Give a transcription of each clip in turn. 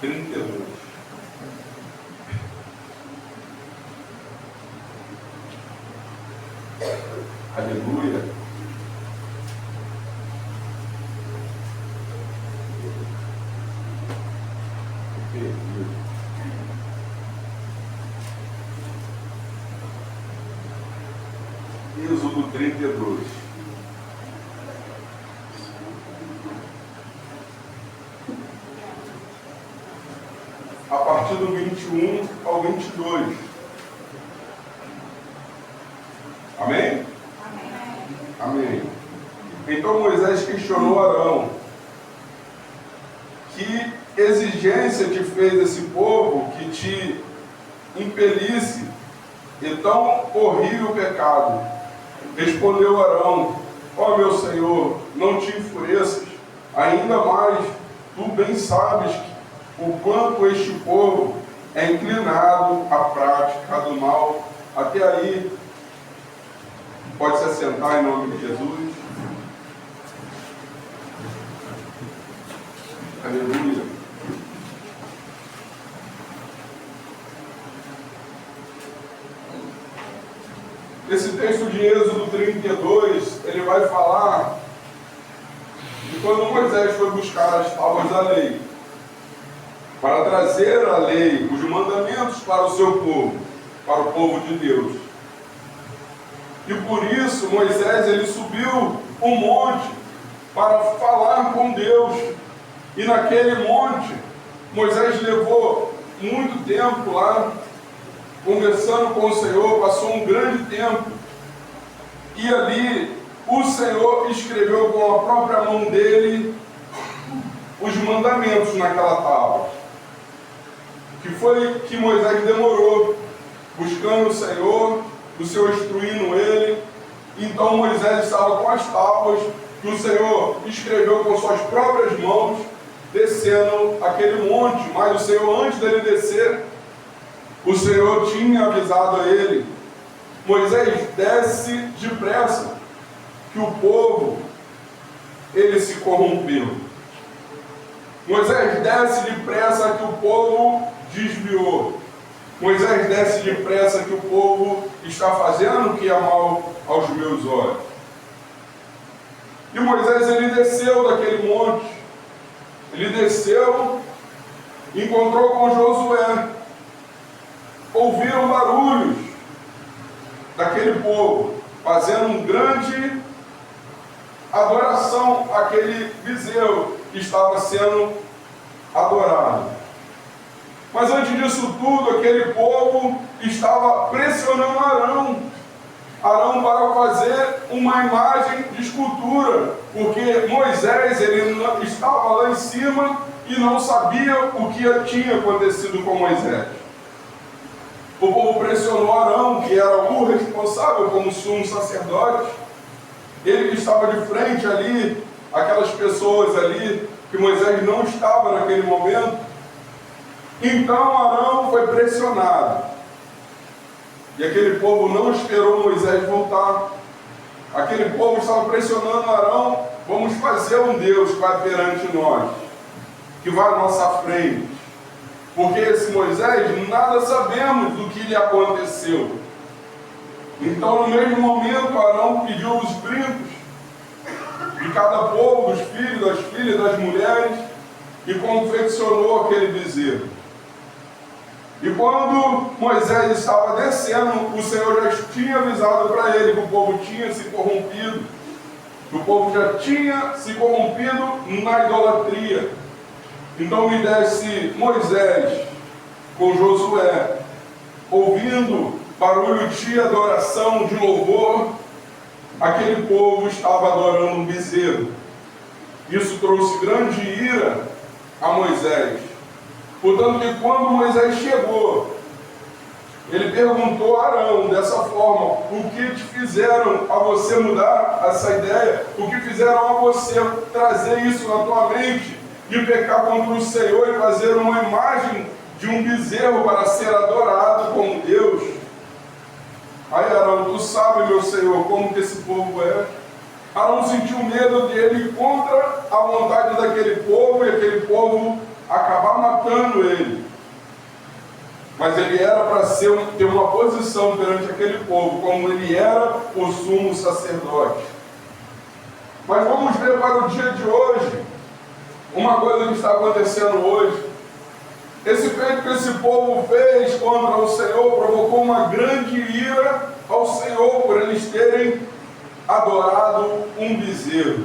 32. Aleluia. Êxodo 32. A partir do 21 ao 22. Amém? Amém. Então Moisés questionou Arão: que exigência te fez esse povo que te impelisse e tão horrível pecado? Respondeu Arão: ó meu Senhor, não te enfureças, ainda mais tu bem sabes o quanto este povo é inclinado à prática do mal. Até aí. Pode se assentar em nome de Jesus. Aleluia. Esse texto de Êxodo 32, ele vai falar de quando Moisés foi buscar as tábuas da lei, para trazer a lei, os mandamentos para o seu povo, para o povo de Deus. E por isso Moisés ele subiu um monte para falar com Deus. E naquele monte, Moisés levou muito tempo lá, conversando com o Senhor, passou um grande tempo. E ali o Senhor escreveu com a própria mão dele os mandamentos naquela tábua. Que foi que Moisés demorou, buscando o Senhor instruindo ele. Então Moisés estava com as tábuas que o Senhor escreveu com suas próprias mãos, descendo aquele monte. Mas o Senhor, antes dele descer, o Senhor tinha avisado a ele: Moisés, desce depressa, que o povo, ele se corrompeu. Moisés, desce depressa, que o povo desviou. Moisés, desce depressa, que o povo está fazendo o que é mal aos meus olhos. E Moisés, ele desceu daquele monte. Ele desceu, encontrou com Josué. Ouviram barulhos daquele povo, fazendo um grande adoração àquele bezerro que estava sendo adorado. Mas antes disso tudo, aquele povo estava pressionando Arão para fazer uma imagem de escultura, porque Moisés ele estava lá em cima e não sabia o que tinha acontecido com Moisés. O povo pressionou Arão, que era o responsável como sumo sacerdote, ele que estava de frente ali, aquelas pessoas ali, que Moisés não estava naquele momento. Então Arão foi pressionado. E aquele povo não esperou Moisés voltar. Aquele povo estava pressionando Arão: vamos fazer um Deus que vai perante nós, que vai à nossa frente. Porque esse Moisés, nada sabemos do que lhe aconteceu. Então, no mesmo momento, Arão pediu os brincos de cada povo, dos filhos, das filhas, das mulheres, e confeccionou aquele bezerro. E quando Moisés estava descendo, o Senhor já tinha avisado para ele que o povo tinha se corrompido, que o povo já tinha se corrompido na idolatria. Então me desce Moisés com Josué, ouvindo barulho de adoração, de louvor. Aquele povo estava adorando um bezerro. Isso trouxe grande ira a Moisés. Portanto, que quando Moisés chegou, ele perguntou a Arão dessa forma: o que te fizeram a você mudar essa ideia? O que fizeram a você trazer isso na tua mente e pecar contra o Senhor e fazer uma imagem de um bezerro para ser adorado como Deus? Aí Arão: tu sabe, meu Senhor, como que esse povo é. Arão sentiu medo dele contra a vontade daquele povo, e aquele povo acabar matando ele. Mas ele era para ter uma posição perante aquele povo, como ele era o sumo sacerdote. Mas vamos ver para o dia de hoje, uma coisa que está acontecendo hoje. Esse feito que esse povo fez contra o Senhor provocou uma grande ira ao Senhor por eles terem adorado um bezerro.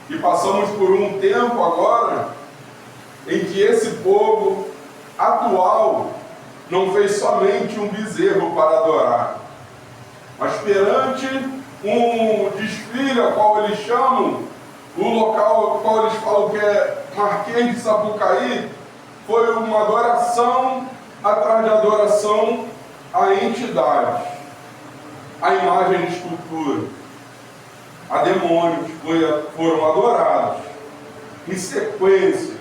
E passamos por um tempo agora em que esse povo atual não fez somente um bezerro para adorar, mas perante um desfile ao qual eles chamam, o local ao qual eles falam que é Marquês de Sapucaí, foi uma adoração atrás de adoração a entidades, a imagem de escultura, a demônios foram adorados em sequência,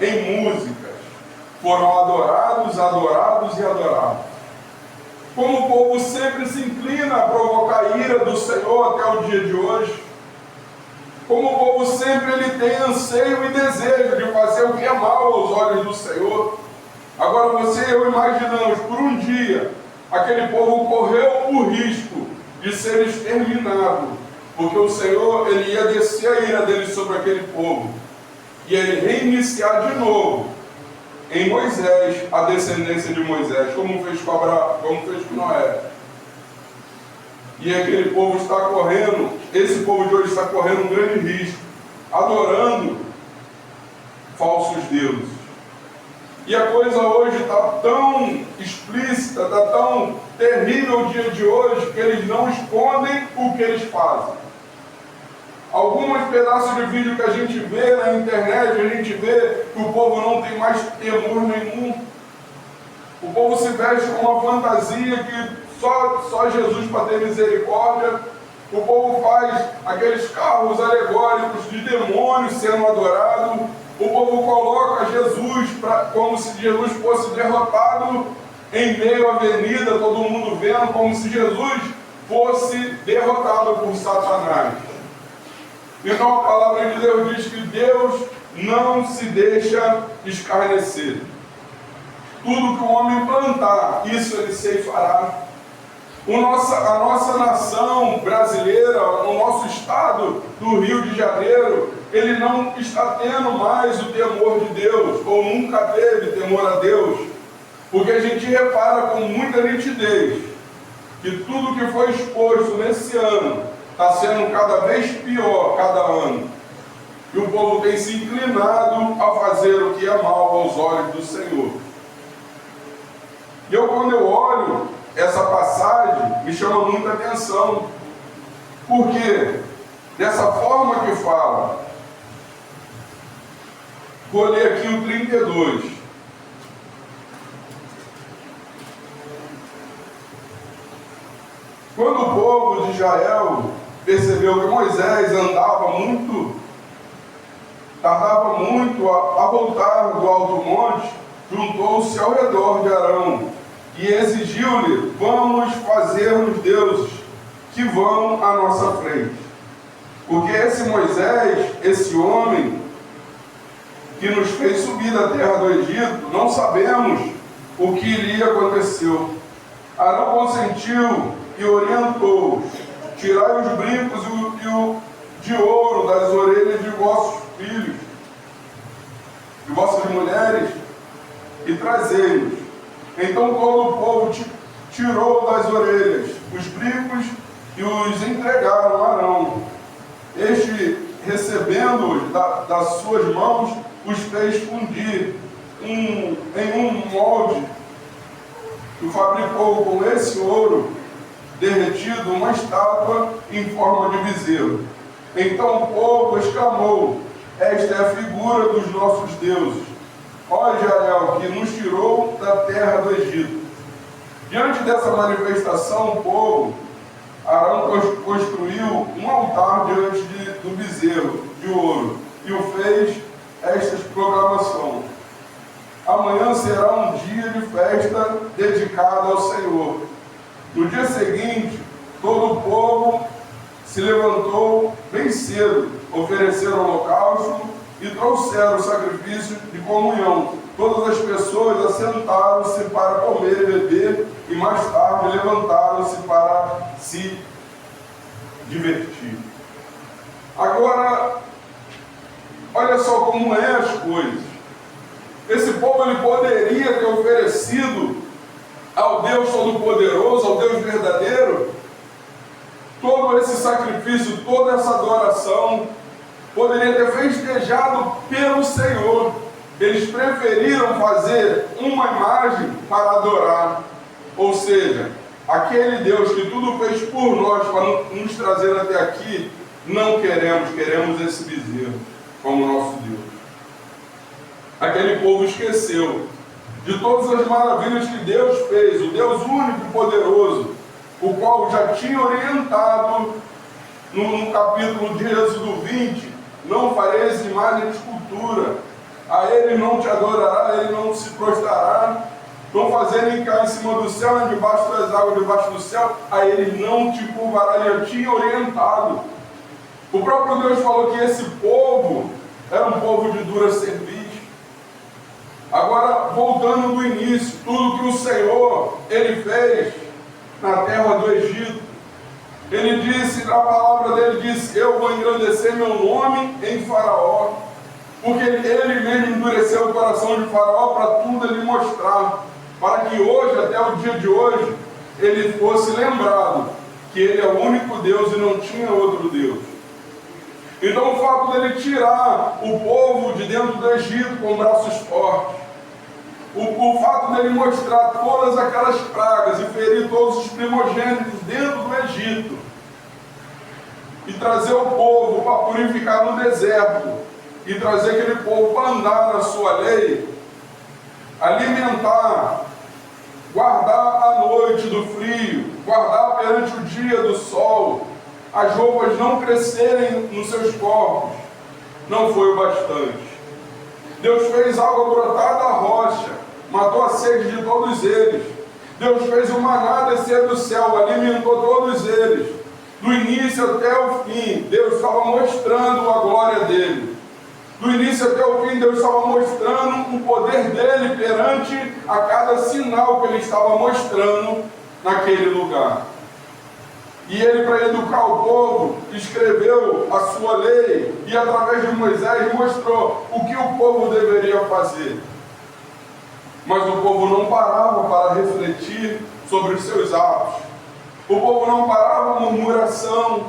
em músicas, foram adorados e adorados. Como o povo sempre se inclina a provocar a ira do Senhor até o dia de hoje, como o povo sempre ele tem anseio e desejo de fazer o que é mal aos olhos do Senhor. Agora você e eu imaginamos, por um dia, aquele povo correu o risco de ser exterminado, porque o Senhor ele ia descer a ira dele sobre aquele povo, e ele reiniciar de novo em Moisés, a descendência de Moisés, como fez com Noé. E aquele povo está correndo, esse povo de hoje está correndo um grande risco, adorando falsos deuses. E a coisa hoje está tão explícita, está tão terrível o dia de hoje, que eles não escondem o que eles fazem. Alguns pedaços de vídeo que a gente vê na internet, a gente vê que o povo não tem mais temor nenhum. O povo se veste com uma fantasia que só Jesus para ter misericórdia. O povo faz aqueles carros alegóricos de demônios sendo adorados. O povo coloca Jesus como se Jesus fosse derrotado em meio à avenida, todo mundo vendo, como se Jesus fosse derrotado por Satanás. Então a palavra de Deus diz que Deus não se deixa escarnecer. Tudo que o homem plantar, isso ele ceifará. A nossa nação brasileira, o nosso estado do Rio de Janeiro, ele não está tendo mais o temor de Deus, ou nunca teve temor a Deus, porque a gente repara com muita nitidez que tudo que foi exposto nesse ano está sendo cada vez pior cada ano. E o povo tem se inclinado a fazer o que é mal aos olhos do Senhor. E quando eu olho essa passagem, me chama muita atenção. Porque, dessa forma que fala, vou ler aqui o 32. Quando o povo de Israel percebeu que Moisés tardava muito a voltar do alto monte, juntou-se ao redor de Arão e exigiu-lhe: vamos fazer-nos deuses que vão à nossa frente. Porque esse Moisés, esse homem que nos fez subir da terra do Egito, não sabemos o que lhe aconteceu. Arão consentiu e orientou: tirai os brincos de ouro das orelhas de vossos filhos, de vossas mulheres, e trazei-os. Então todo o povo tirou das orelhas os brincos e os entregaram a Arão. Este, recebendo-os das suas mãos, os fez fundir em um molde e fabricou com esse ouro derretido uma estátua em forma de bezerro. Então o povo exclamou: esta é a figura dos nossos deuses, ó Israel, que nos tirou da terra do Egito. Diante dessa manifestação, o povo, Arão construiu um altar diante do bezerro de ouro e o fez estas proclamações: amanhã será um dia de festa dedicado ao Senhor. No dia seguinte, todo o povo se levantou bem cedo, ofereceram holocausto e trouxeram o sacrifício de comunhão. Todas as pessoas assentaram-se para comer e beber, e mais tarde levantaram-se para se divertir. Agora, olha só como é as coisas. Esse povo ele poderia ter oferecido ao Deus Todo-Poderoso, ao Deus verdadeiro, todo esse sacrifício, toda essa adoração, poderia ter festejado pelo Senhor. Eles preferiram fazer uma imagem para adorar. Ou seja, aquele Deus que tudo fez por nós para nos trazer até aqui, não queremos esse bezerro como nosso Deus. Aquele povo esqueceu de todas as maravilhas que Deus fez, o Deus único e poderoso, o qual já tinha orientado no capítulo de Êxodo 20, não fareis imagem de escultura, a ele não te adorará, a ele não se prostrará, não fazerem cair em cima do céu, nem debaixo das águas, debaixo do céu, a ele não te curvará, ele já tinha orientado. O próprio Deus falou que esse povo era um povo de dura cerviz. Agora, voltando do início, tudo que o Senhor, Ele fez na terra do Egito, Ele disse, a palavra dele disse, eu vou engrandecer meu nome em Faraó, porque ele mesmo endureceu o coração de Faraó para tudo ele mostrar, para que hoje, até o dia de hoje, ele fosse lembrado que ele é o único Deus e não tinha outro Deus. Então o fato dele tirar o povo de dentro do Egito com braços fortes, o fato dele mostrar todas aquelas pragas e ferir todos os primogênitos dentro do Egito e trazer o povo para purificar no deserto e trazer aquele povo para andar na sua lei, alimentar, guardar a noite do frio, guardar perante o dia do sol, as roupas não crescerem nos seus corpos, não foi o bastante. Deus fez água brotar da rocha, matou a sede de todos eles. Deus fez o maná descer do céu, alimentou todos eles. Do início até o fim, Deus estava mostrando a glória dele. Do início até o fim, Deus estava mostrando o poder dele perante a cada sinal que ele estava mostrando naquele lugar. E ele, para educar o povo, escreveu a sua lei e através de Moisés mostrou o que o povo deveria fazer. Mas o povo não parava para refletir sobre os seus atos. O povo não parava a murmuração.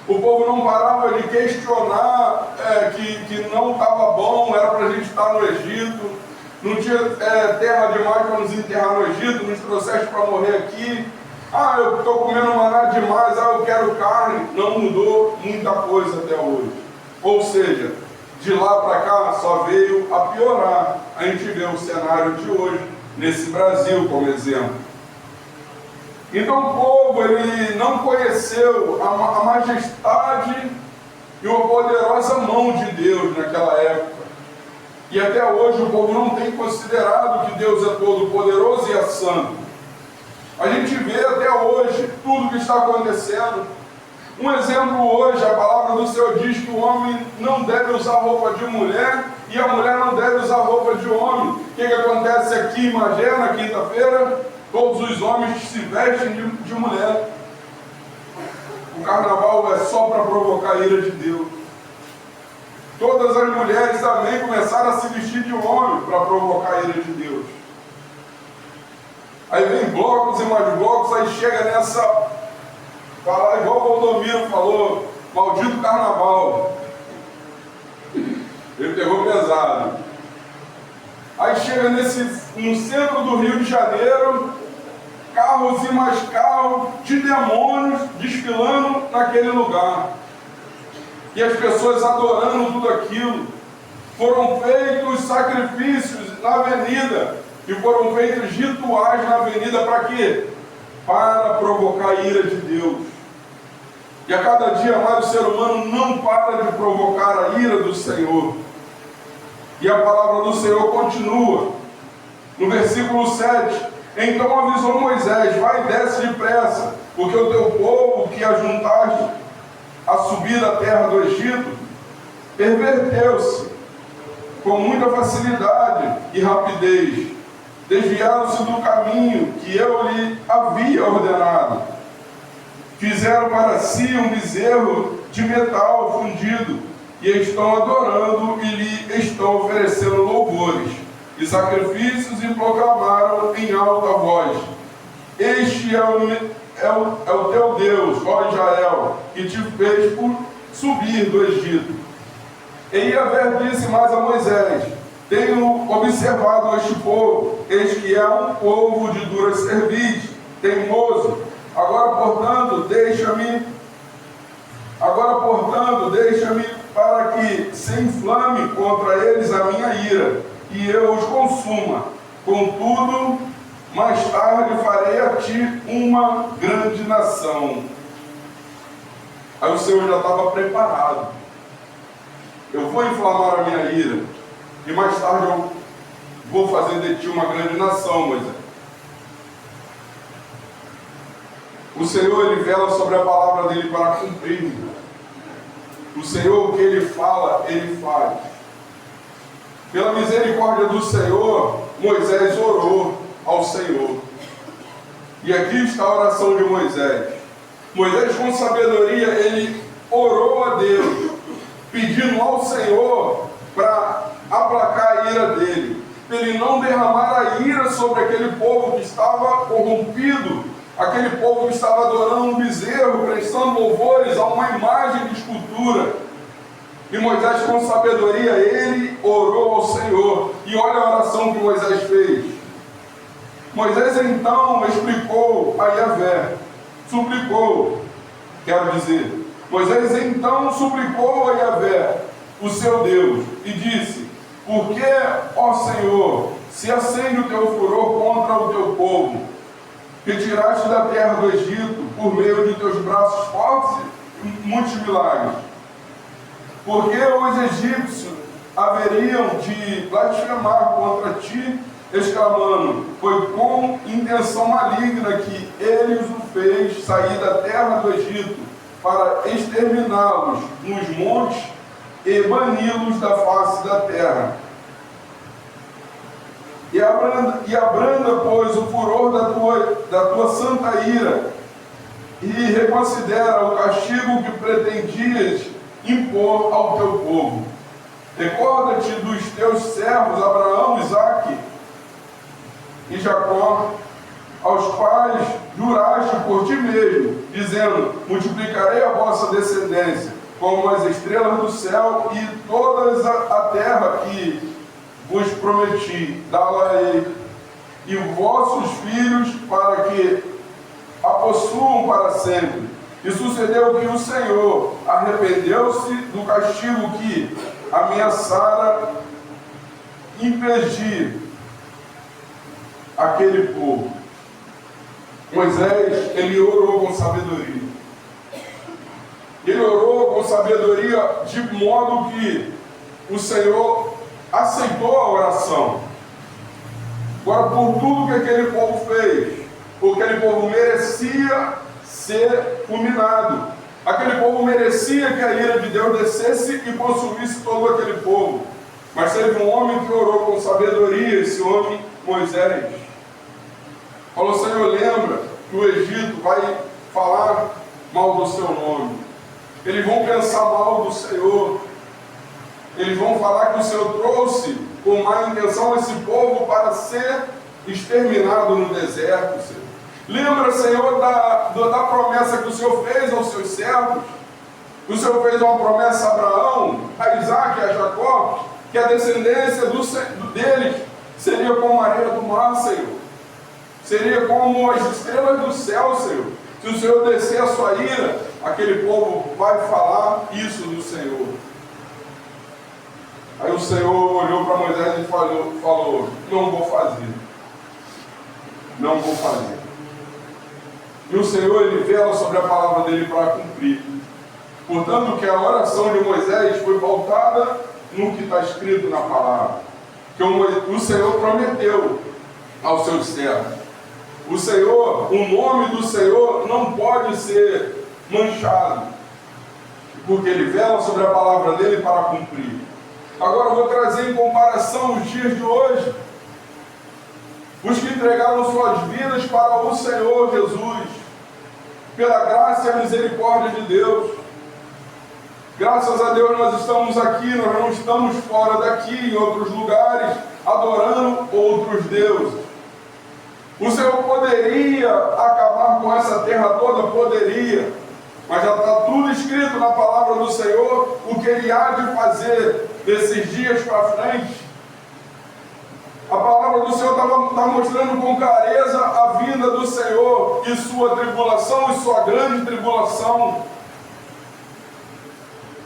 O povo não parava de questionar que não estava bom, era para a gente estar no Egito. Não tinha terra demais para nos enterrar no Egito, nos trouxeste para morrer aqui. Ah, eu estou comendo maná demais, eu quero carne. Não mudou muita coisa até hoje. Ou seja, de lá para cá só veio a piorar. A gente vê o cenário de hoje, nesse Brasil como exemplo. Então o povo ele não conheceu a majestade e a poderosa mão de Deus naquela época. E até hoje o povo não tem considerado que Deus é todo poderoso e é santo. A gente vê até hoje tudo que está acontecendo. Um exemplo hoje, a palavra do Senhor diz que o homem não deve usar roupa de mulher e a mulher não deve usar roupa de homem. O que acontece aqui em Magé, na quinta-feira? Todos os homens se vestem de mulher. O carnaval é só para provocar a ira de Deus. Todas as mulheres também começaram a se vestir de homem para provocar a ira de Deus. Aí vem blocos e mais blocos, aí chega nessa... Falar igual o Valdomiro falou, maldito carnaval. Ele pegou pesado. Aí chega no centro do Rio de Janeiro, carros e mais carros de demônios desfilando naquele lugar. E as pessoas adorando tudo aquilo. Foram feitos sacrifícios na avenida. E foram feitos rituais na avenida para quê? Para provocar a ira de Deus. E a cada dia mais o ser humano não para de provocar a ira do Senhor. E a palavra do Senhor continua. No versículo 7. Então avisou Moisés, vai e desce depressa, porque o teu povo que ajuntaste a subir da terra do Egito, perverteu-se com muita facilidade e rapidez, desviaram-se do caminho que eu lhe havia ordenado. Fizeram para si um bezerro de metal fundido, e estão adorando e lhe estão oferecendo louvores e sacrifícios, e proclamaram em alta voz: Este é o teu Deus, ó Israel, que te fez subir do Egito. E Yahvé disse mais a Moisés: Tenho observado este povo, eis que é um povo de dura cerviz, teimoso. Agora, portanto, deixa-me para que se inflame contra eles a minha ira, e eu os consuma. Contudo, mais tarde farei a ti uma grande nação. Aí o Senhor já estava preparado. Eu vou inflamar a minha ira, e mais tarde eu vou fazer de ti uma grande nação, Moisés. O Senhor, Ele vela sobre a palavra dEle para cumprir. O Senhor, o que Ele fala, Ele faz. Pela misericórdia do Senhor, Moisés orou ao Senhor. E aqui está a oração de Moisés. Moisés, com sabedoria, ele orou a Deus, pedindo ao Senhor para aplacar a ira dele, para ele não derramar a ira sobre aquele povo que estava corrompido, aquele povo que estava adorando um bezerro, prestando louvores a uma imagem de escultura. E Moisés, com sabedoria, ele orou ao Senhor. E olha a oração que Moisés fez. Moisés então explicou a Yahvé, Moisés então suplicou a Yahvé, o seu Deus, e disse: Por que, ó Senhor, se acende o teu furor contra o teu povo, que tiraste da terra do Egito por meio de teus braços fortes e muitos milagres? Porque os egípcios haveriam de blasfemar contra ti, exclamando: Foi com intenção maligna que ele os fez sair da terra do Egito, para exterminá-los nos montes e bani-los da face da terra. E abranda, pois, o furor da tua santa ira, e reconsidera o castigo que pretendias impor ao teu povo. Recorda-te dos teus servos Abraão, Isaque e Jacó, aos quais juraste por ti mesmo, dizendo: multiplicarei a vossa descendência como as estrelas do céu, e toda a terra que vos prometi, dá-la-ei, e vossos filhos, para que a possuam para sempre. E sucedeu que o Senhor arrependeu-se do castigo que ameaçara impedir aquele povo. Moisés, ele orou com sabedoria. Ele orou com sabedoria de modo que o Senhor aceitou a oração. Agora, por tudo que aquele povo fez, porque aquele povo merecia ser fulminado. Aquele povo merecia que a ira de Deus descesse e consumisse todo aquele povo. Mas teve um homem que orou com sabedoria, esse homem, Moisés. Falou: Senhor, lembra que o Egito vai falar mal do seu nome. Eles vão pensar mal do Senhor. Eles vão falar que o Senhor trouxe com má intenção esse povo para ser exterminado no deserto, Senhor. Lembra, Senhor, da promessa que o Senhor fez aos seus servos. O Senhor fez uma promessa a Abraão, a Isaque e a Jacó, que a descendência deles seria como a areia do mar, Senhor. Seria como as estrelas do céu, Senhor. Se o Senhor descer a sua ira, aquele povo vai falar isso do Senhor. Aí o Senhor olhou para Moisés e falou: não vou fazer. Não vou fazer. E o Senhor, ele vela sobre a palavra dele para cumprir. Portanto, que a oração de Moisés foi voltada no que está escrito na palavra. Que o Senhor prometeu aos seus servos. O Senhor, o nome do Senhor não pode ser manchado, porque ele vela sobre a palavra dele para cumprir. Agora eu vou trazer em comparação os dias de hoje. Os que entregaram suas vidas para o Senhor Jesus, pela graça e a misericórdia de Deus. Graças a Deus nós estamos aqui, nós não estamos fora daqui, em outros lugares, adorando outros deuses. O Senhor poderia acabar com essa terra toda? Poderia. Mas já está tudo escrito na palavra do Senhor, o que Ele há de fazer desses dias para frente. A palavra do Senhor está mostrando com clareza a vinda do Senhor e sua tribulação e sua grande tribulação.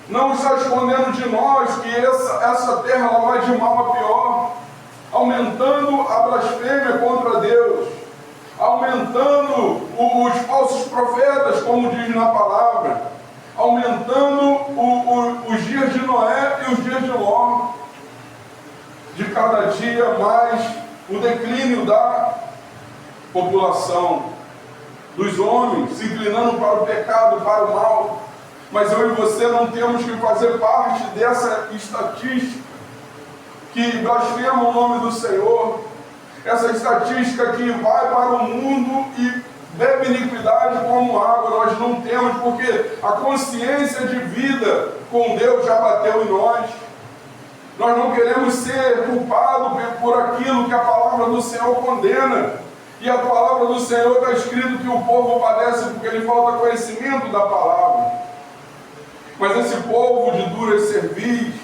Não está escondendo de nós que essa terra ela vai de mal a pior, aumentando a blasfêmia contra Deus, aumentando os falsos profetas, como diz na palavra, aumentando os dias de Noé e os dias de Ló. De cada dia mais o declínio da população, dos homens se inclinando para o pecado, para o mal. Mas eu e você não temos que fazer parte dessa estatística que blasfema o nome do Senhor, essa estatística que vai para o mundo e bebe iniquidade como água. Nós não temos, porque a consciência de vida com Deus já bateu em nós. Nós não queremos ser culpados por aquilo que a palavra do Senhor condena. E a palavra do Senhor está escrito que o povo padece porque lhe falta conhecimento da palavra. Mas esse povo de duras cerviz,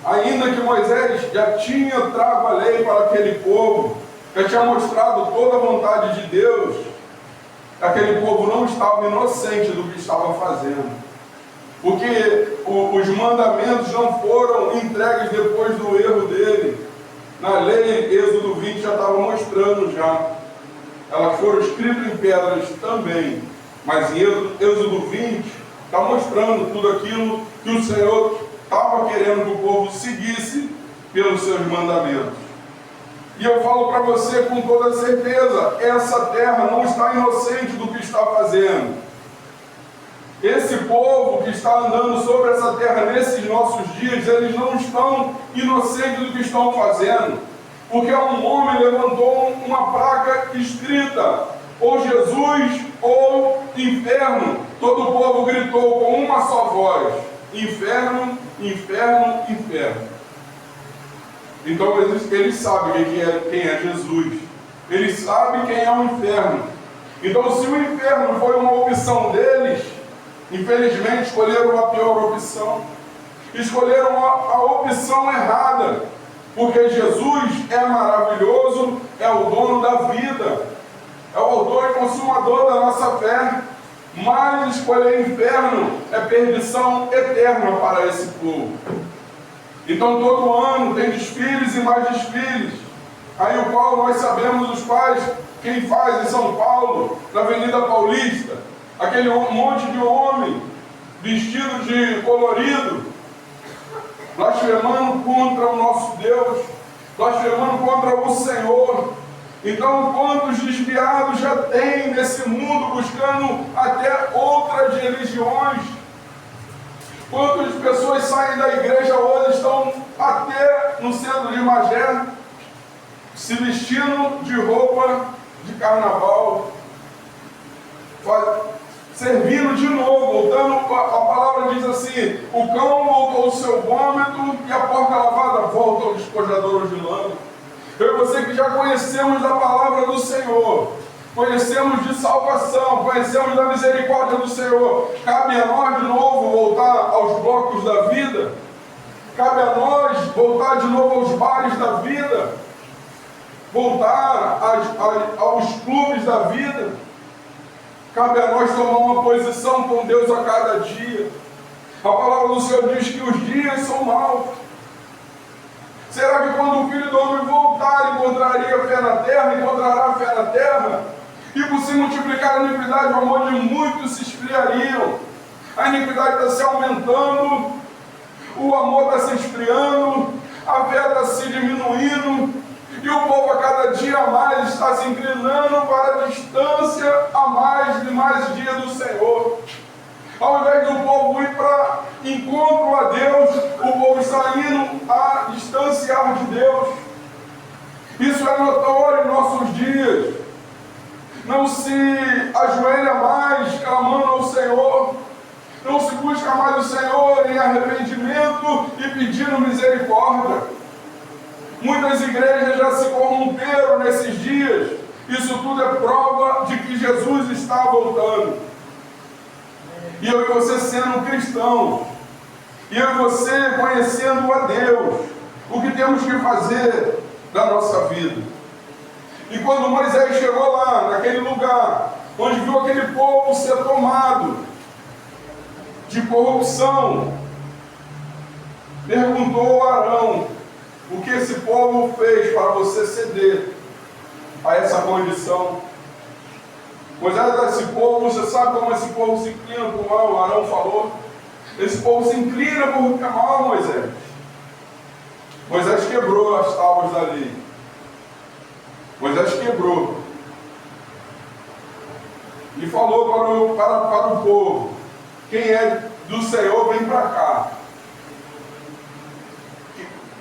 ainda que Moisés já tinha trago a lei para aquele povo, já tinha mostrado toda a vontade de Deus, aquele povo não estava inocente do que estava fazendo. Porque os mandamentos não foram entregues depois do erro dele. Na lei, Êxodo 20 já estava mostrando já. Elas foram escritas em pedras também. Mas em Êxodo 20 está mostrando tudo aquilo que o Senhor estava querendo que o povo seguisse pelos seus mandamentos. E eu falo para você com toda certeza, essa terra não está inocente do que está fazendo. Esse povo que está andando sobre essa terra nesses nossos dias, eles não estão inocentes do que estão fazendo. Porque um homem levantou uma placa escrita, ou Jesus ou inferno. Todo o povo gritou com uma só voz, inferno, inferno, inferno. Então eles sabem quem é Jesus. Eles sabem quem é o inferno. Então se o inferno foi uma opção deles, infelizmente escolheram a pior opção. Escolheram a opção errada. Porque Jesus é maravilhoso, é o dono da vida, é o autor e consumador da nossa fé. Mas escolher inferno é perdição eterna para esse povo. Então todo ano tem desfiles e mais desfiles, aí o qual nós sabemos os quais, quem faz em São Paulo, na Avenida Paulista, aquele monte de homem vestido de colorido, blasfemando contra o nosso Deus, blasfemando contra o Senhor. Então, quantos desviados já tem nesse mundo buscando até outras religiões? Quantas pessoas saem da igreja hoje, estão até no centro de Magé, se vestindo de roupa de carnaval, servindo de novo, voltando, a palavra diz assim, o cão voltou ao seu vômito e a porca lavada volta ao despojador de lama. Eu e você que já conhecemos da palavra do Senhor, conhecemos de salvação, conhecemos da misericórdia do Senhor, cabe a nós de novo voltar aos blocos da vida, cabe a nós voltar de novo aos bares da vida, voltar aos clubes da vida. Cabe a nós tomar uma posição com Deus a cada dia. A palavra do Senhor diz que os dias são maus. Será que quando o Filho do Homem voltar, encontraria fé na terra? Encontrará fé na terra? E por se multiplicar a iniquidade, o amor de muitos se esfriariam. A iniquidade está se aumentando, o amor está se esfriando, a fé está se diminuindo. E o povo a cada dia mais está se inclinando para a distância a mais e mais dia do Senhor. Ao invés do povo ir para encontro a Deus, o povo está indo a distanciar de Deus. Isso é notório em nossos dias. Não se ajoelha mais clamando ao Senhor. Não se busca mais o Senhor em arrependimento e pedindo misericórdia. Muitas igrejas já se corromperam nesses dias. Isso tudo é prova de que Jesus está voltando. E eu e você sendo cristãos, e eu e você conhecendo a Deus, o que temos que fazer da nossa vida. E quando Moisés chegou lá, naquele lugar, onde viu aquele povo ser tomado de corrupção, perguntou a Arão: o que esse povo fez para você ceder a essa condição? Moisés, esse povo, você sabe como esse povo se inclina por mal? Arão falou: esse povo se inclina por mal, Moisés. Moisés quebrou as tábuas da lei. Moisés quebrou e falou para o povo: quem é do Senhor vem para cá.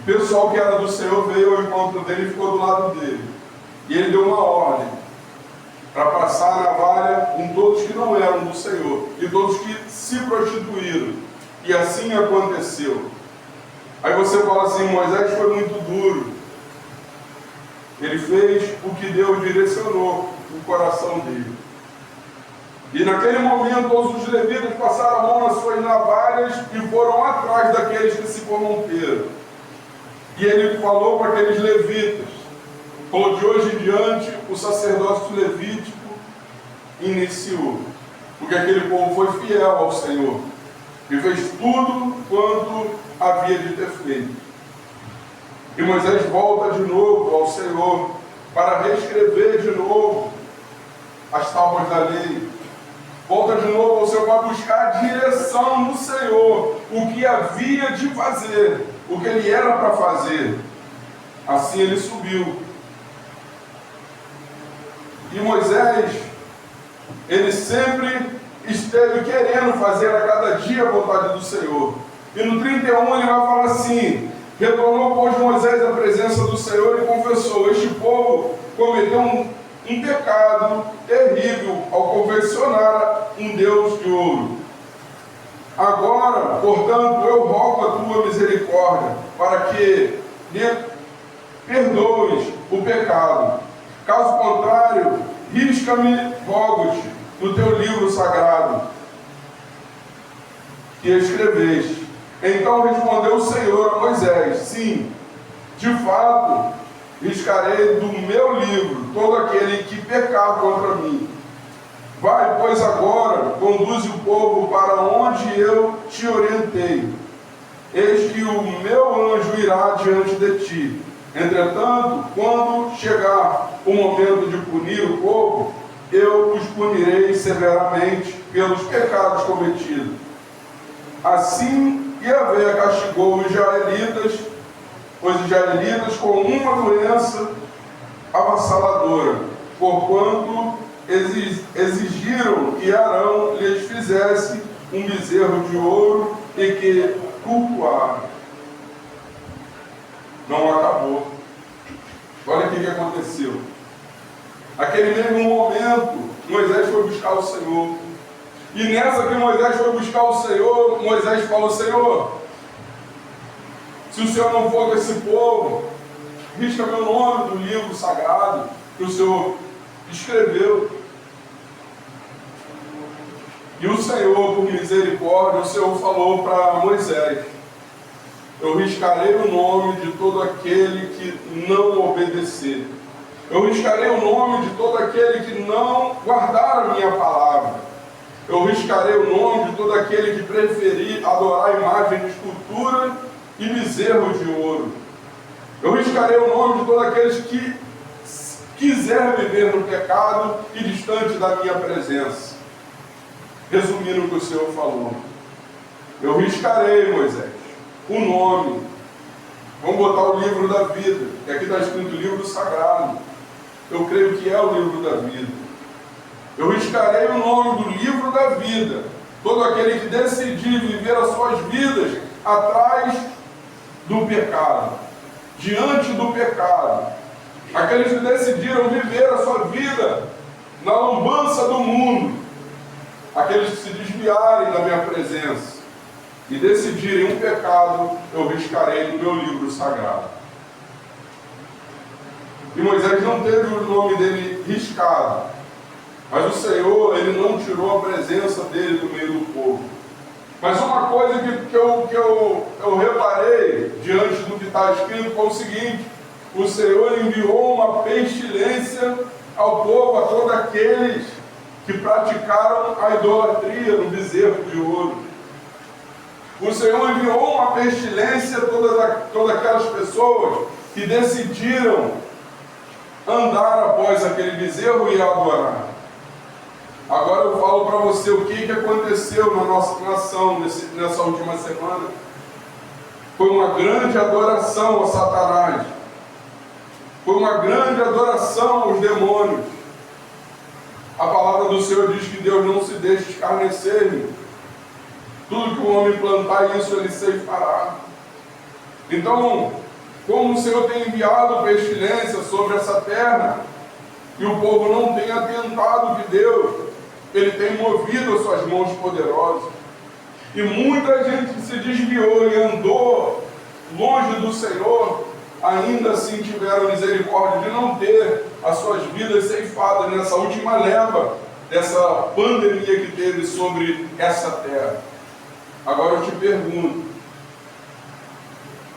O pessoal que era do Senhor veio ao encontro dele e ficou do lado dele. E ele deu uma ordem para passar a navalha em todos que não eram do Senhor e todos que se prostituíram. E assim aconteceu. Aí você fala assim: Moisés foi muito duro. Ele fez o que Deus direcionou no coração dele. E naquele momento todos os levitas passaram a mão nas suas navalhas e foram atrás daqueles que se corromperam. E ele falou para aqueles levitas, falou: de hoje em diante o sacerdócio levítico iniciou, porque aquele povo foi fiel ao Senhor e fez tudo quanto havia de ter feito. E Moisés volta de novo ao Senhor para reescrever de novo as tábuas da lei. Volta de novo ao Senhor para buscar a direção no Senhor, o que havia de fazer, o que ele era para fazer. Assim ele subiu. E Moisés, ele sempre esteve querendo fazer a cada dia a vontade do Senhor. E no 31 ele vai falar assim: retornou, pois, Moisés à presença do Senhor e confessou: este povo cometeu um pecado terrível ao confeccionar um Deus de ouro. Agora, portanto, eu rogo a tua misericórdia para que lhe perdoes o pecado. Caso contrário, risca-me, rogo-te, no teu livro sagrado que escreveste. Então respondeu o Senhor a Moisés: sim, de fato, riscarei do meu livro todo aquele que pecar contra mim. Vai, pois, agora, conduze o povo para onde eu te orientei. Eis que o meu anjo irá diante de ti. Entretanto, quando chegar o momento de punir o povo, eu os punirei severamente pelos pecados cometidos. Assim, Yahvé castigou os israelitas com uma doença avassaladora, porquanto exigiram que Arão lhes fizesse um bezerro de ouro e que cultuaram. Não acabou. Olha o que aconteceu. Naquele mesmo momento, Moisés foi buscar o Senhor. E nessa que Moisés foi buscar o Senhor, Moisés falou: Senhor, se o Senhor não for com esse povo, risca meu nome do livro sagrado que o Senhor escreveu. E o Senhor, por misericórdia, o Senhor falou para Moisés: eu riscarei o nome de todo aquele que não obedecer. Eu riscarei o nome de todo aquele que não guardar a minha palavra. Eu riscarei o nome de todo aquele que preferir adorar imagem de escultura e bezerro de ouro. Eu riscarei o nome de todos aqueles que quiser viver no pecado e distante da minha presença. Resumindo o que o Senhor falou, eu riscarei, Moisés, o nome. Vamos botar o livro da vida, que aqui está escrito livro sagrado. Eu creio que é o livro da vida. Eu riscarei o nome do livro da vida todo aquele que decidir viver as suas vidas atrás do pecado, diante do pecado, aqueles que decidiram viver a sua vida na lambança do mundo, aqueles que se desviarem da minha presença e decidirem um pecado, eu riscarei do meu livro sagrado. E Moisés não teve o nome dele riscado, mas o Senhor, ele não tirou a presença dele do meio do povo. Mas uma coisa que eu reparei diante do que está escrito foi o seguinte: o Senhor enviou uma pestilência ao povo, a todos aqueles que praticaram a idolatria no bezerro de ouro. O Senhor enviou uma pestilência a todas aquelas pessoas que decidiram andar após aquele bezerro e adorar. Agora eu falo para você o que aconteceu na nossa nação nessa última semana. Foi uma grande adoração a Satanás. Foi uma grande adoração aos demônios. A palavra do Senhor diz que Deus não se deixa escarnecer. Tudo que o homem plantar, isso ele ceifará. Então, como o Senhor tem enviado pestilência sobre essa terra, e o povo não tem atentado que Deus, ele tem movido as suas mãos poderosas. E muita gente se desviou e andou longe do Senhor, ainda assim tiveram misericórdia de não ter as suas vidas ceifadas nessa última leva dessa pandemia que teve sobre essa terra. Agora eu te pergunto,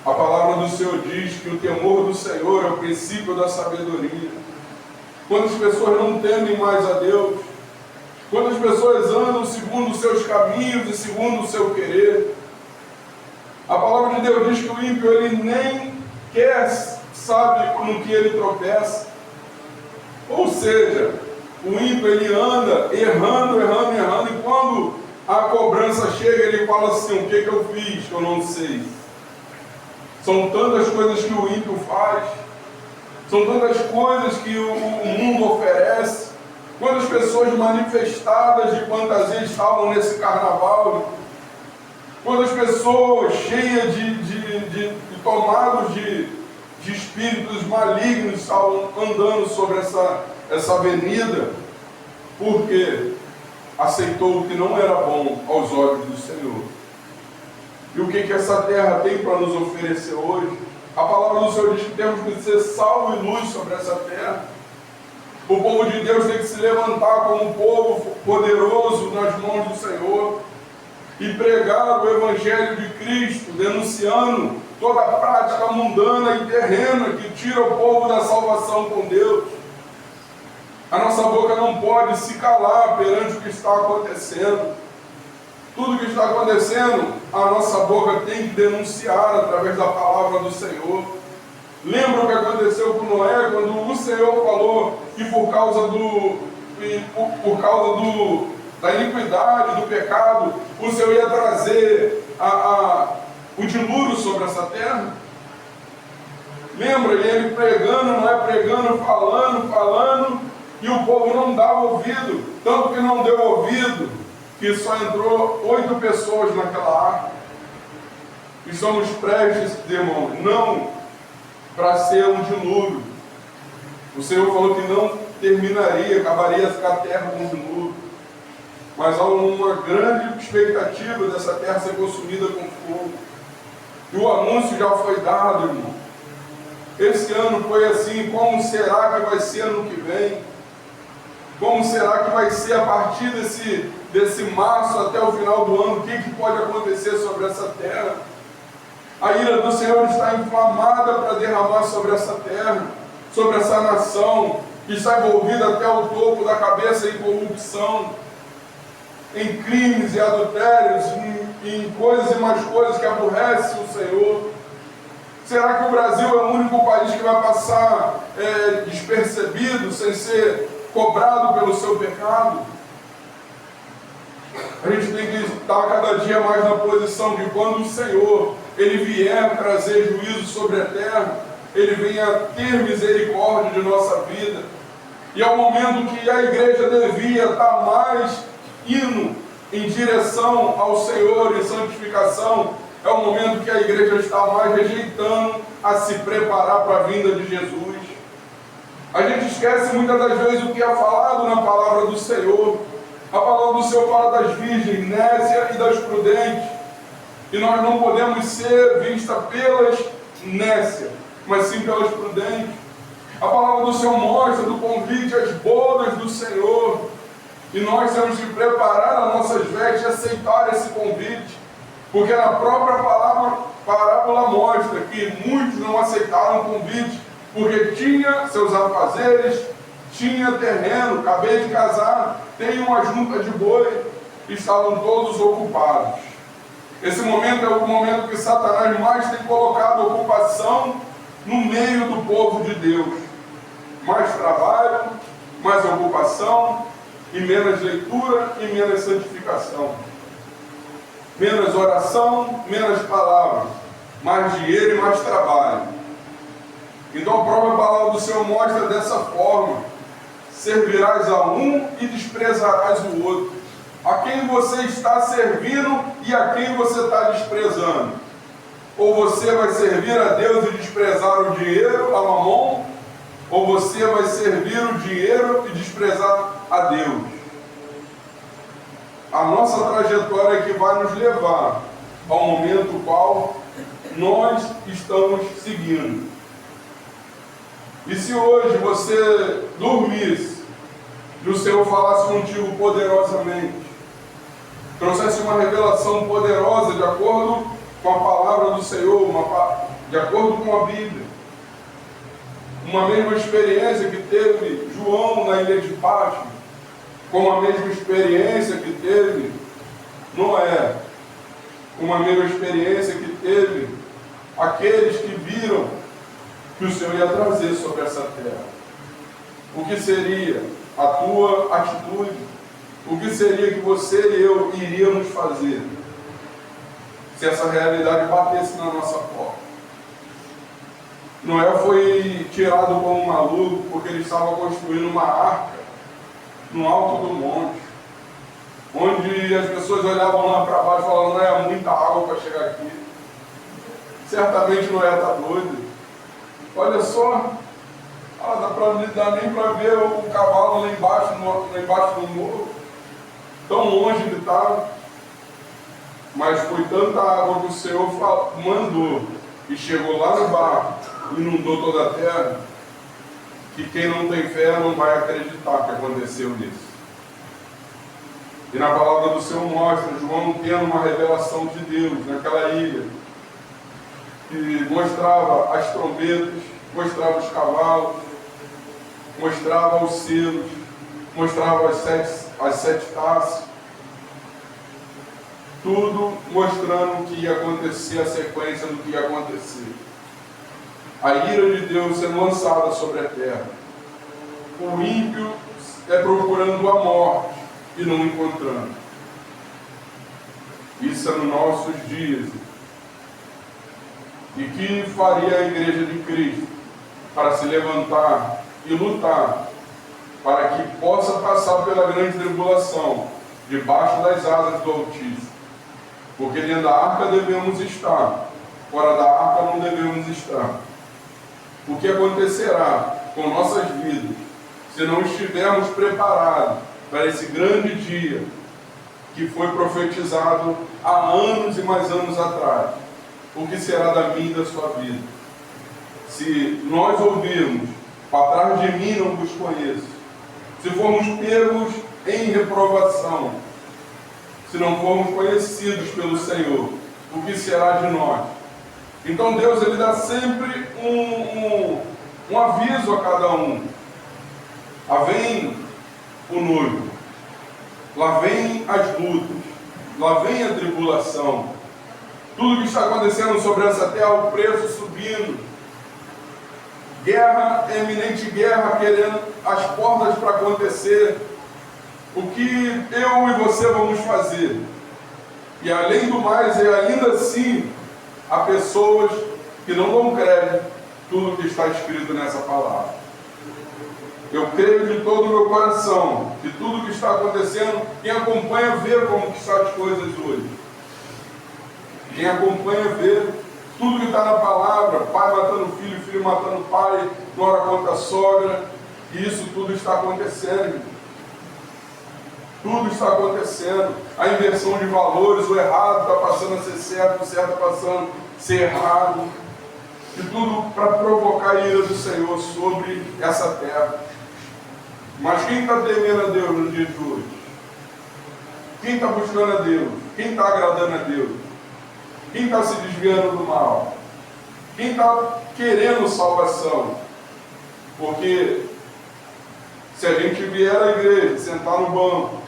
a palavra do Senhor diz que o temor do Senhor é o princípio da sabedoria. Quando as pessoas não temem mais a Deus, quando as pessoas andam segundo os seus caminhos e segundo o seu querer, a palavra de Deus diz que o ímpio ele nem sabe no que ele tropeça. Ou seja, o ímpio ele anda errando, e quando a cobrança chega, ele fala assim: o que eu fiz que eu não sei? São tantas coisas que o ímpio faz, são tantas coisas que o mundo oferece. Quantas pessoas manifestadas de fantasia estavam nesse carnaval? Quantas pessoas cheias de tomados de espíritos malignos estavam andando sobre essa avenida? Porque aceitou o que não era bom aos olhos do Senhor. E o que essa terra tem para nos oferecer hoje? A palavra do Senhor diz que temos que ser sal e luz sobre essa terra. O povo de Deus tem que se levantar como um povo poderoso nas mãos do Senhor e pregar o Evangelho de Cristo, denunciando toda a prática mundana e terrena que tira o povo da salvação com Deus. A nossa boca não pode se calar perante o que está acontecendo. Tudo que está acontecendo, a nossa boca tem que denunciar através da palavra do Senhor. Lembra o que aconteceu com Noé, quando o Senhor falou que por causa da iniquidade, do pecado, o Senhor ia trazer o dilúvio sobre essa terra? Lembra? Ele pregando, Noé pregando, falando, e o povo não dava ouvido, tanto que não deu ouvido, que só entrou 8 pessoas naquela arca. E somos prestes, irmão, não para ser um dilúvio. O Senhor falou que não terminaria, acabaria a terra com um dilúvio. Mas há uma grande expectativa dessa terra ser consumida com fogo. E o anúncio já foi dado, irmão. Esse ano foi assim. Como será que vai ser ano que vem? Como será que vai ser a partir desse março até o final do ano? O que pode acontecer sobre essa terra? A ira do Senhor está inflamada para derramar sobre essa terra, sobre essa nação, que está envolvida até o topo da cabeça em corrupção, em crimes e adultérios, em coisas e mais coisas que aborrecem o Senhor. Será que o Brasil é o único país que vai passar despercebido, sem ser cobrado pelo seu pecado? A gente tem que estar cada dia mais na posição de quando o Senhor ele vier trazer juízo sobre a terra, ele venha ter misericórdia de nossa vida. E é o momento que a igreja devia estar mais indo em direção ao Senhor, em santificação, é o momento que a igreja está mais rejeitando a se preparar para a vinda de Jesus. A gente esquece muitas das vezes o que é falado na palavra do Senhor. A palavra do Senhor fala das virgens nécias e das prudentes. E nós não podemos ser vistas pelas nécias, mas sim pelas prudentes. A palavra do Senhor mostra do convite às bodas do Senhor. E nós temos que preparar as nossas vestes e aceitar esse convite. Porque na própria parábola mostra que muitos não aceitaram o convite, porque tinha seus afazeres, tinha terreno, acabei de casar, tenho uma junta de boi, estavam todos ocupados. Esse momento é o momento que Satanás mais tem colocado ocupação no meio do povo de Deus. Mais trabalho, mais ocupação, e menos leitura e menos santificação. Menos oração, menos palavras, mais dinheiro e mais trabalho. Então a própria palavra do Senhor mostra dessa forma: servirás a um e desprezarás o outro. A quem você está servindo e a quem você está desprezando? Ou você vai servir a Deus e desprezar o dinheiro, a mamon, ou você vai servir o dinheiro e desprezar a Deus? A nossa trajetória é que vai nos levar ao momento qual nós estamos seguindo. E se hoje você dormisse e o Senhor falasse contigo poderosamente, trouxesse uma revelação poderosa de acordo com a palavra do Senhor, de acordo com a Bíblia, uma mesma experiência que teve João na ilha de Patmos, como a mesma experiência que teve Noé, uma mesma experiência que teve aqueles que viram que o Senhor ia trazer sobre essa terra. O que seria a tua atitude? O que seria que você e eu iríamos fazer se essa realidade batesse na nossa porta? Noé foi tirado como um maluco porque ele estava construindo uma arca no alto do monte, onde as pessoas olhavam lá para baixo e falavam: não é muita água para chegar aqui. Certamente Noé está doido. Olha só, não dá nem para ver o cavalo lá embaixo do morro, tão longe ele estava. Mas foi tanta água que o Senhor mandou e chegou lá no barco, inundou toda a terra, que quem não tem fé não vai acreditar que aconteceu nisso. E na palavra do Senhor mostra João tendo uma revelação de Deus naquela ilha, que mostrava as trombetas, mostrava os cavalos, mostrava os selos, mostrava as sete taças, tudo mostrando o que ia acontecer, a sequência do que ia acontecer. A ira de Deus sendo lançada sobre a terra. O ímpio procurando a morte e não encontrando. Isso é nos nossos dias. E que faria a igreja de Cristo para se levantar e lutar para que possa passar pela grande tribulação debaixo das asas do Altíssimo? Porque dentro da arca devemos estar, fora da arca não devemos estar. O que acontecerá com nossas vidas se não estivermos preparados para esse grande dia que foi profetizado há anos e mais anos atrás? O que será da minha e da sua vida? Se nós ouvirmos: para trás de mim não vos conheço, se formos pegos em reprovação, se não formos conhecidos pelo Senhor, o que será de nós? Então Deus, Ele dá sempre um aviso a cada um. Lá vem o noivo, lá vem as lutas, lá vem a tribulação, tudo que está acontecendo sobre essa terra, o preço subindo, guerra, eminente guerra, querendo as portas para acontecer. O que eu e você vamos fazer? E além do mais, ainda assim, há pessoas que não dão crédito tudo que está escrito nessa palavra. Eu creio de todo o meu coração que tudo que está acontecendo, quem acompanha vê como que estão as coisas hoje. Quem acompanha vê tudo que está na palavra, pai matando filho, filho matando pai, nora contra a sogra, e isso tudo está acontecendo. Tudo está acontecendo. A inversão de valores, o errado está passando a ser certo, o certo está passando a ser errado. E tudo para provocar a ira do Senhor sobre essa terra. Mas quem está temendo a Deus no dia de hoje? Quem está buscando a Deus? Quem está agradando a Deus? Quem está se desviando do mal? Quem está querendo salvação? Porque se a gente vier à igreja, sentar no banco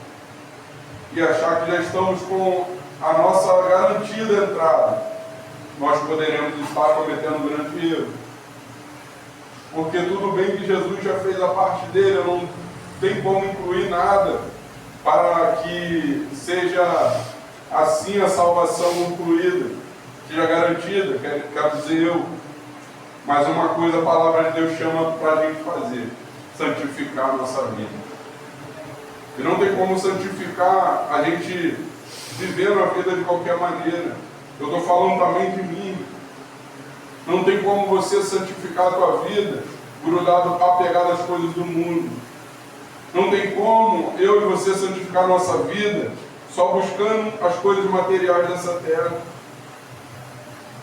e achar que já estamos com a nossa garantida entrada, nós poderemos estar cometendo um grande erro. Porque tudo bem que Jesus já fez a parte dele, eu não tenho como incluir nada para que seja assim a salvação incluída, seja garantida, quero dizer eu. Mas uma coisa a palavra de Deus chama para a gente fazer: santificar a nossa vida. E não tem como santificar a gente vivendo a vida de qualquer maneira. Eu estou falando também de mim. Não tem como você santificar a tua vida grudado, apegado às coisas do mundo. Não tem como eu e você santificar a nossa vida só buscando as coisas materiais dessa terra.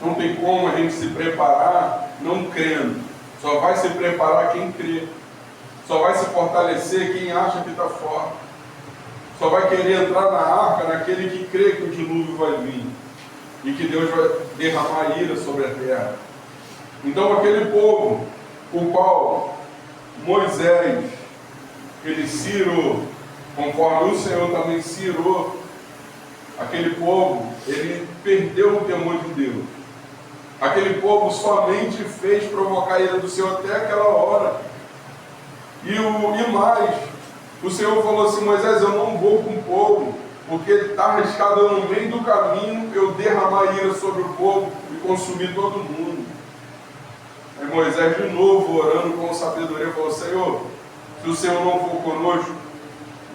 Não tem como a gente se preparar não crendo. Só vai se preparar quem crê. Só vai se fortalecer quem acha que está forte. Só vai querer entrar na arca naquele que crê que o dilúvio vai vir e que Deus vai derramar ira sobre a terra. Então aquele povo, o qual Moisés, ele cirou, conforme o Senhor também cirou, aquele povo, ele perdeu o temor de Deus. Aquele povo somente fez provocar a ira do Senhor até aquela hora. E mais, o Senhor falou assim: Moisés, eu não vou com o povo, porque está arriscado no meio do caminho eu derramar ira sobre o povo e consumir todo mundo. Aí Moisés de novo, orando com sabedoria, falou: Senhor, se o Senhor não for conosco,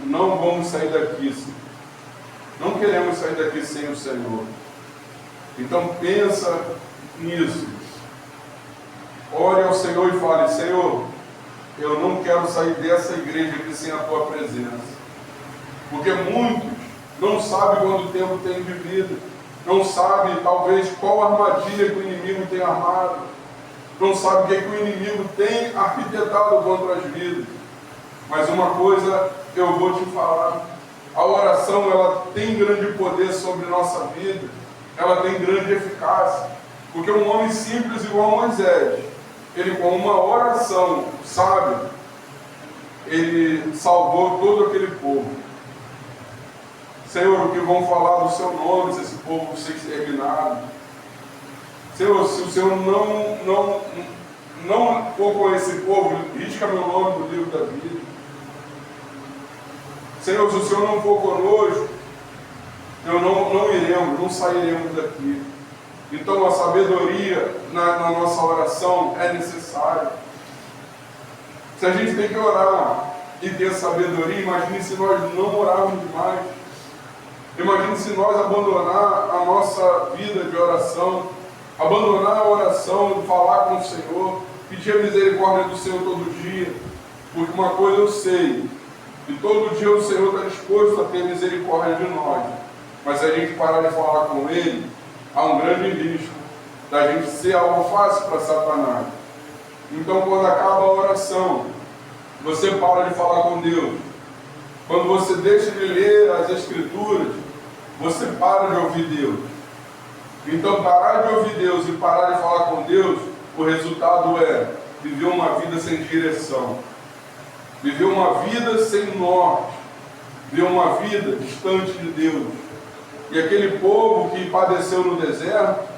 não vamos sair daqui. Não queremos sair daqui sem o Senhor. Então pensa nisso. Ore ao Senhor e fale: Senhor, eu não quero sair dessa igreja aqui sem a tua presença. Porque muitos não sabem quanto tempo tem vivido, não sabem talvez qual armadilha que o inimigo tem armado, não sabem o que o inimigo tem arquitetado contra as vidas. Mas uma coisa eu vou te falar: a oração, ela tem grande poder sobre nossa vida, ela tem grande eficácia. Porque um homem simples igual a Moisés, ele com uma oração sábia, ele salvou todo aquele povo. Senhor, o que vão falar do seu nome se esse povo ser exterminado? Senhor, se o Senhor não for com esse povo, risca meu nome do livro da vida. Senhor, se o Senhor não for conosco, não iremos, não sairemos daqui. Então a sabedoria na nossa oração é necessária. Se a gente tem que orar e ter sabedoria, imagine se nós não orarmos mais. Imagine se nós abandonar a nossa vida de oração, abandonar a oração de falar com o Senhor, pedir a misericórdia do Senhor todo dia. Porque uma coisa eu sei, que todo dia o Senhor está disposto a ter misericórdia de nós. Mas se a gente parar de falar com Ele, há um grande risco da gente ser algo fácil para Satanás. Então, quando acaba a oração, você para de falar com Deus. Quando você deixa de ler as Escrituras, você para de ouvir Deus. Então, parar de ouvir Deus e parar de falar com Deus, o resultado é viver uma vida sem direção, viver uma vida sem norte, viver uma vida distante de Deus. E aquele povo que padeceu no deserto,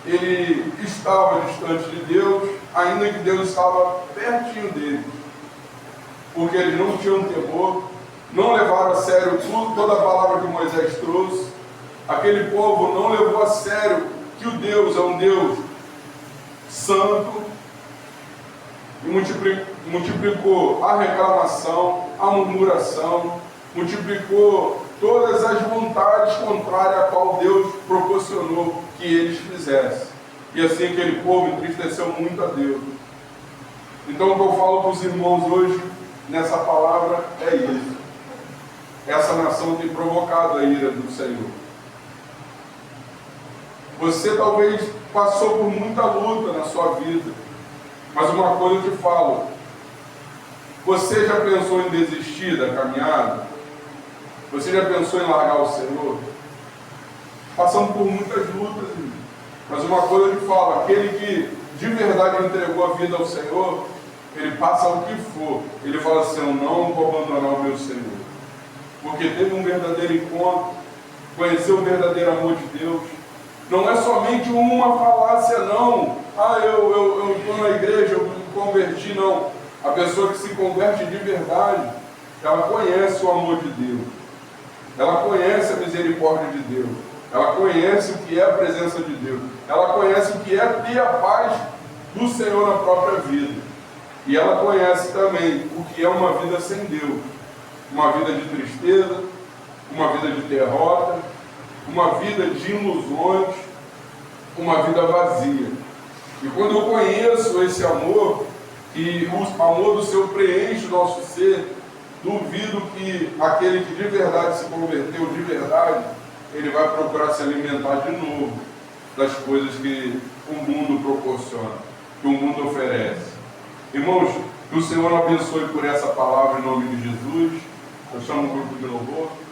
ele estava distante de Deus, ainda que Deus estava pertinho dele. Porque eles não tinham temor, não levaram a sério toda a palavra que Moisés trouxe. Aquele povo não levou a sério que o Deus é um Deus santo, e multiplicou a reclamação, a murmuração, multiplicou todas as vontades contrárias a qual Deus proporcionou que eles fizessem. E assim aquele povo entristeceu muito a Deus. Então o que eu falo para os irmãos hoje, nessa palavra, é isso. Essa nação tem provocado a ira do Senhor. Você talvez passou por muita luta na sua vida, mas uma coisa eu te falo, você já pensou em desistir da caminhada? Você já pensou em largar o Senhor? Passamos por muitas lutas, mas uma coisa eu te falo, aquele que de verdade entregou a vida ao Senhor, ele passa o que for, ele fala assim, eu não vou abandonar o meu Senhor, porque teve um verdadeiro encontro, conheceu o verdadeiro amor de Deus. Não é somente uma falácia, não. Eu estou na igreja, eu me converti, não. A pessoa que se converte de verdade, ela conhece o amor de Deus. Ela conhece a misericórdia de Deus. Ela conhece o que é a presença de Deus. Ela conhece o que é ter a paz do Senhor na própria vida. E ela conhece também o que é uma vida sem Deus. Uma vida de tristeza, uma vida de derrota, uma vida de ilusões, uma vida vazia. E quando eu conheço esse amor, e o amor do Senhor preenche o nosso ser, duvido que aquele que de verdade se converteu de verdade, ele vai procurar se alimentar de novo das coisas que o mundo proporciona, que o mundo oferece. Irmãos, que o Senhor abençoe por essa palavra em nome de Jesus. Eu chamo o grupo de louvor.